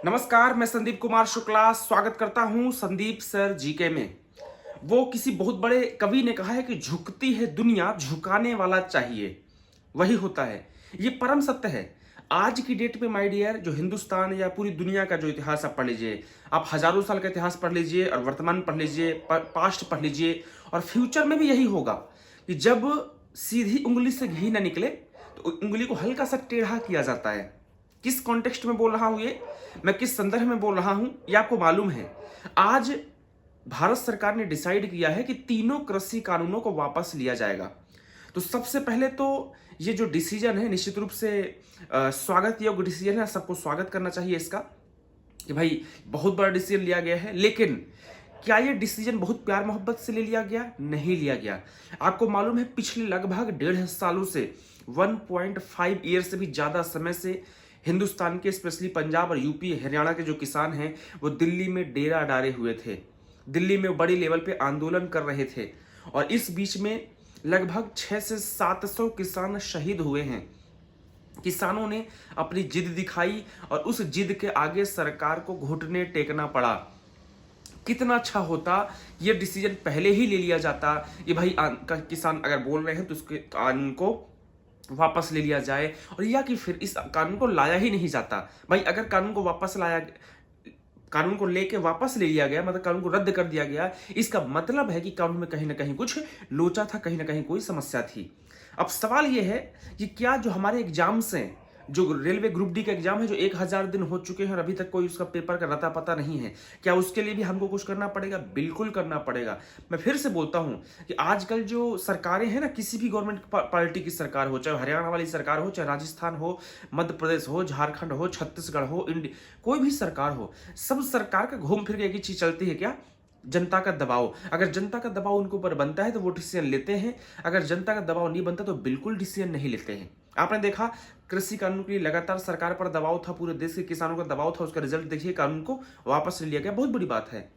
नमस्कार, मैं संदीप कुमार शुक्ला स्वागत करता हूं संदीप सर जीके में। वो किसी बहुत बड़े कवि ने कहा है कि झुकती है दुनिया, झुकाने वाला चाहिए। वही होता है, ये परम सत्य है। आज की डेट में माय डियर, जो हिंदुस्तान या पूरी दुनिया का जो इतिहास आप पढ़ लीजिए, आप हजारों साल का इतिहास पढ़ लीजिए और वर्तमान पढ़ लीजिए, पास्ट पढ़ लीजिए, और फ्यूचर में भी यही होगा कि जब सीधी उंगली से घी ना निकले तो उंगली को हल्का सा टेढ़ा किया जाता है। किस कॉन्टेक्स्ट में बोल रहा हूं ये, मैं किस संदर्भ में बोल रहा हूं, ये आपको मालूम है। आज भारत सरकार ने डिसाइड किया है कि तीनों कृषि कानूनों को वापस लिया जाएगा। तो सबसे पहले तो ये जो डिसीजन है निश्चित रूप से स्वागत योग्य डिसीजन है, सबको स्वागत करना चाहिए इसका कि भाई बहुत बड़ा डिसीजन लिया गया है। लेकिन क्या ये डिसीजन बहुत प्यार मोहब्बत से ले लिया गया? नहीं लिया गया। आपको मालूम है पिछले लगभग 1.5 सालों से 1.5 ईयर से भी ज्यादा समय से हिंदुस्तान के स्पेशली पंजाब और यूपी हरियाणा के जो किसान हैं वो दिल्ली में डेरा डाले हुए थे, दिल्ली में बड़ी लेवल पे आंदोलन कर रहे थे, और इस बीच में लगभग 600 से 700 किसान शहीद हुए हैं। किसानों ने अपनी जिद दिखाई और उस जिद के आगे सरकार को घुटने टेकना पड़ा। कितना अच्छा होता ये डिसीजन पहले ही ले लिया जाता। ये भाई किसान अगर बोल रहे हैं तो उसके कानून को वापस ले लिया जाए, और या कि फिर इस कानून को लाया ही नहीं जाता। भाई अगर कानून को वापस लाया, कानून को लेके वापस ले लिया गया, मतलब कानून को रद्द कर दिया गया, इसका मतलब है कि कानून में कहीं ना कहीं कुछ लोचा था, कहीं ना कहीं कोई समस्या थी। अब सवाल यह है कि क्या जो हमारे एग्जाम्स हैं, जो रेलवे ग्रुप डी का एग्जाम है, जो 1000 दिन हो चुके हैं और अभी तक कोई उसका पेपर का रता पता नहीं है, क्या उसके लिए भी हमको कुछ करना पड़ेगा? बिल्कुल करना पड़ेगा। मैं फिर से बोलता हूं कि आजकल जो सरकारें हैं ना, किसी भी गवर्नमेंट पार्टी की सरकार हो, चाहे हरियाणा वाली सरकार हो, चाहे राजस्थान हो, मध्य प्रदेश हो, झारखंड हो, छत्तीसगढ़ हो, कोई भी सरकार हो, सब सरकार का घूम फिर के एक ही चीज चलती है, क्या? जनता का दबाव। अगर जनता का दबाव उनके ऊपर बनता है तो वो डिसीजन लेते हैं, अगर जनता का दबाव नहीं बनता तो बिल्कुल डिसीजन नहीं लेते हैं। आपने देखा कृषि कानून के लिए लगातार सरकार पर दबाव था, पूरे देश के किसानों का दबाव था, उसका रिजल्ट देखिए, कानून को वापस ले लिया गया। बहुत बड़ी बात है।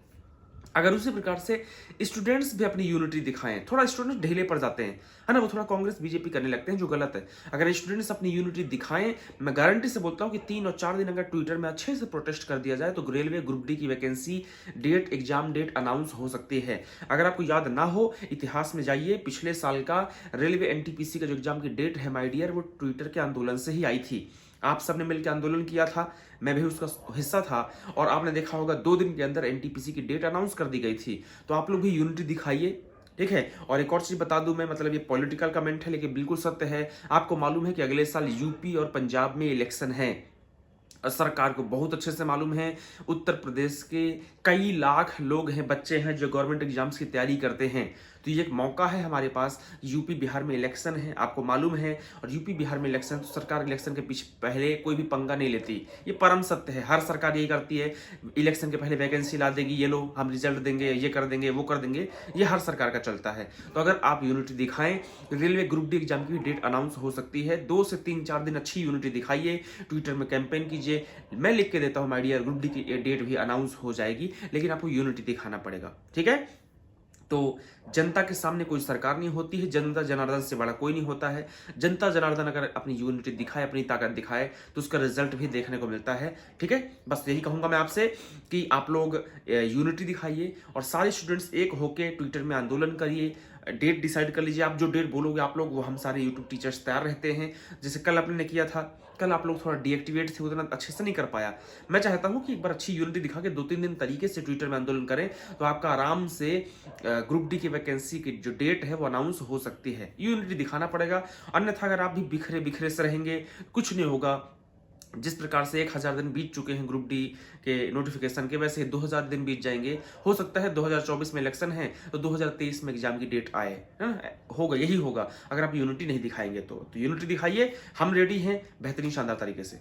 अगर उसी प्रकार से स्टूडेंट्स भी अपनी यूनिटी दिखाएं, थोड़ा स्टूडेंट्स ढीले पड़ जाते हैं, है ना, वो थोड़ा कांग्रेस बीजेपी करने लगते हैं, जो गलत है। अगर स्टूडेंट्स अपनी यूनिटी दिखाएं, मैं गारंटी से बोलता हूं कि 3 और 4 दिन अगर ट्विटर में अच्छे से प्रोटेस्ट कर दिया जाए तो रेलवे ग्रुप डी की vacancy date, exam date announce हो सकती है। अगर आपको याद ना हो, इतिहास में जाइए, पिछले साल का रेलवे एनटीपीसी का जो एग्जाम की डेट है माय डियर, वो ट्विटर के आंदोलन से ही आई थी। आप सबने मिलकर आंदोलन किया था, मैं भी उसका हिस्सा था, और आपने देखा होगा 2 दिन के अंदर एनटीपीसी की डेट अनाउंस कर दी गई थी। तो आप लोग भी यूनिटी दिखाइए, ठीक है। और एक और चीज बता दूं मैं, मतलब ये पॉलिटिकल कमेंट है लेकिन बिल्कुल सत्य है। आपको मालूम है कि अगले साल यूपी और पंजाब में इलेक्शन है। सरकार को बहुत अच्छे से मालूम है, उत्तर प्रदेश के कई लाख लोग हैं, बच्चे हैं जो गवर्नमेंट एग्जाम्स की तैयारी करते हैं। तो ये एक मौका है हमारे पास। यूपी बिहार में इलेक्शन है, आपको मालूम है, और यूपी बिहार में इलेक्शन, तो सरकार इलेक्शन के पीछे पहले कोई भी पंगा नहीं लेती। ये परम सत्य है, हर सरकार यही करती है। इलेक्शन के पहले वैकेंसी ला देगी, ये लो हम रिजल्ट देंगे, ये कर देंगे, वो कर देंगे, ये हर सरकार का चलता है। तो अगर आप यूनिटी दिखाएं, रेलवे ग्रुप डी एग्जाम की डेट अनाउंस हो सकती है। 2 से 3-4 दिन अच्छी यूनिटी दिखाइए, ट्विटर में कैंपेन कीजिए। मैं लिख के देता हूं माय डियर, ग्रुप डी की डेट भी अनाउंस हो जाएगी, लेकिन आपको यूनिटी दिखाना पड़ेगा, ठीक है। तो जनता के सामने कोई सरकार नहीं होती है, जनता जनार्दन से बड़ा कोई नहीं होता है। जनता जनार्दन अगर अपनी यूनिटी दिखाए, अपनी ताकत दिखाए, तो उसका रिजल्ट भी देखने को मिलता है, ठीक है। बस यही कहूंगा मैं आपसे कि आप लोग यूनिटी दिखाइए और सारे स्टूडेंट्स एक होके ट्विटर में आंदोलन करिए। डेट डिसाइड कर लीजिए, आप जो डेट बोलोगे आप लोग, वो हम सारे यूट्यूब टीचर्स तैयार रहते हैं। जैसे कल आपने किया था, कल आप लोग थोड़ा डीएक्टिवेट थे, उतना अच्छे से नहीं कर पाया। मैं चाहता हूं कि एक बार अच्छी यूनिटी दिखा के 2-3 दिन तरीके से ट्विटर में आंदोलन करें, तो आपका आराम से ग्रुप डी की वैकेंसी की जो डेट है वो अनाउंस हो सकती है। यूनिटी दिखाना पड़ेगा, अन्यथा अगर आप भी बिखरे बिखरे से रहेंगे कुछ नहीं होगा। जिस प्रकार से 1000 दिन बीत चुके हैं ग्रुप डी के नोटिफिकेशन के, वैसे 2000 दिन बीत जाएंगे। हो सकता है 2024 में इलेक्शन है तो 2023 में एग्जाम की डेट आए, है ना, होगा, यही होगा अगर आप यूनिटी नहीं दिखाएंगे तो यूनिटी दिखाइए, हम रेडी हैं बेहतरीन शानदार तरीके से।